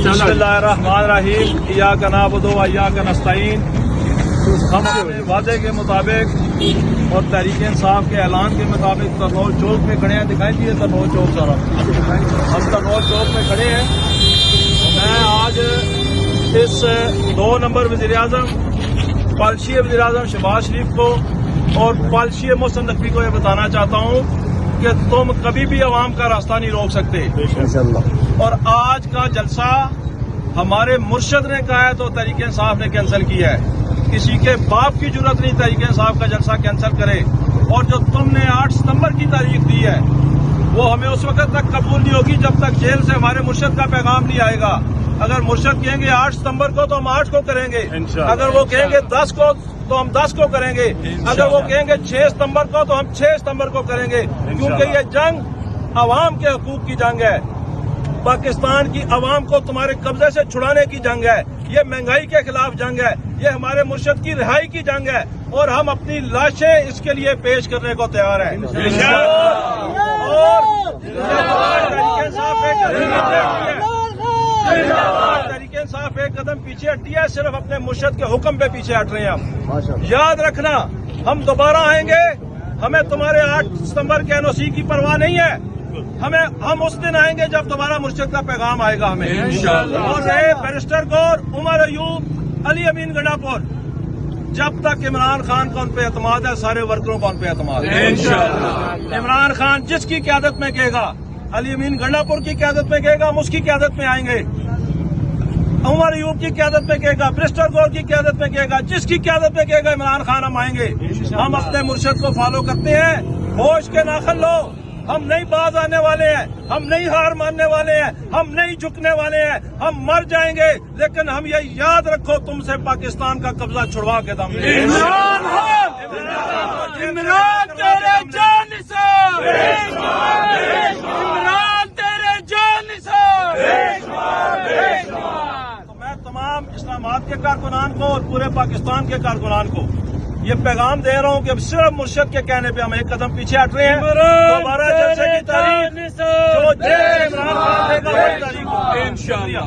बिस्मिल्लाहिर्रहमानिर्रहीम इय्याक नअबुदु व इय्याक नस्तईन। हम अपने वादे के मुताबिक और तहरीक इंसाफ के ऐलान के मुताबिक तरनौल चौक में खड़े हैं। दिखाई दिए तरनौल चौक सारा, हम तरनौल चौक में खड़े हैं। मैं आज इस 2 नंबर वज़ीर-ए-आज़म पॉलिसी वज़ीर-ए-आज़म शहबाज शरीफ को और पॉलिसी मोहसिन नकवी को ये बताना चाहता हूँ कि तुम कभी भी अवाम का रास्ता नहीं रोक सकते। और आज का जलसा हमारे मुर्शद ने कहा है तो तहरीक इंसाफ ने कैंसिल किया है। किसी के बाप की जरूरत नहीं तहरीक इंसाफ का जलसा कैंसिल करे। और जो तुमने 8 सितंबर की तारीख दी है वो हमें उस वक्त तक कबूल नहीं होगी जब तक जेल से हमारे मुर्शद का पैगाम नहीं आएगा। अगर मुर्शद कहेंगे 8 सितंबर को तो हम 8 को करेंगे, अगर वो कहेंगे 10 को तो हम 10 को करेंगे, अगर वो कहेंगे 6 सितंबर को तो हम 6 सितंबर को करेंगे। क्योंकि ये जंग अवाम के हकूक की जंग है, पाकिस्तान की अवाम को तुम्हारे कब्जे से छुड़ाने की जंग है, ये महंगाई के खिलाफ जंग है, ये हमारे मुर्शद की रिहाई की जंग है। और हम अपनी लाशें इसके लिए पेश करने को तैयार हैं। तहरीक इंसाफ एक कदम पीछे हटी है, सिर्फ अपने मुर्शद के हुक्म पे पीछे हट रहे हैं हम। याद रखना, हम दोबारा आएंगे, हमें तुम्हारे 8 सितंबर के NOC की परवाह नहीं है। हम उस दिन आएंगे जब दोबारा मुर्शद का पैगाम आएगा हमें इंशाअल्लाह। और रहे बैरिस्टर गौर, उमर अयूब, अली अमीन गंडापुर, जब तक इमरान खान को उन पे एतमाद है सारे वर्करों को उन पे एतमाद है इंशाअल्लाह। इमरान खान जिसकी क़यादत में कहेगा, अली अमीन गंडापुर की क़यादत में कहेगा, हम उसकी क़यादत में आएंगे। उमर अयूब की क़यादत में कहेगा, बैरिस्टर गौर की क़यादत में कहेगा, जिसकी क़यादत में कहेगा इमरान खान, हम आएंगे। हम अपने मुर्शद को फॉलो करते हैं। होश के नाखन लो, हम नहीं बाज आने वाले हैं, हम नहीं हार मानने वाले हैं, हम नहीं झुकने वाले हैं। हम मर जाएंगे लेकिन हम ये याद रखो, तुमसे पाकिस्तान का कब्जा छुड़वा के दम इमरान तेरे जान निसार, इमरान तेरे जान निसार। तो मैं तमाम इस्लामाबाद के कारकुनान को और पूरे पाकिस्तान के कारकुनान को ये पैगाम दे रहा हूँ कि अब सिर्फ मुर्शद के कहने पे हम एक कदम पीछे हट रहे हैं। दोबारा जलसे की तारीख जो इमरान खान देगा वही तारीख होगी इंशाअल्लाह।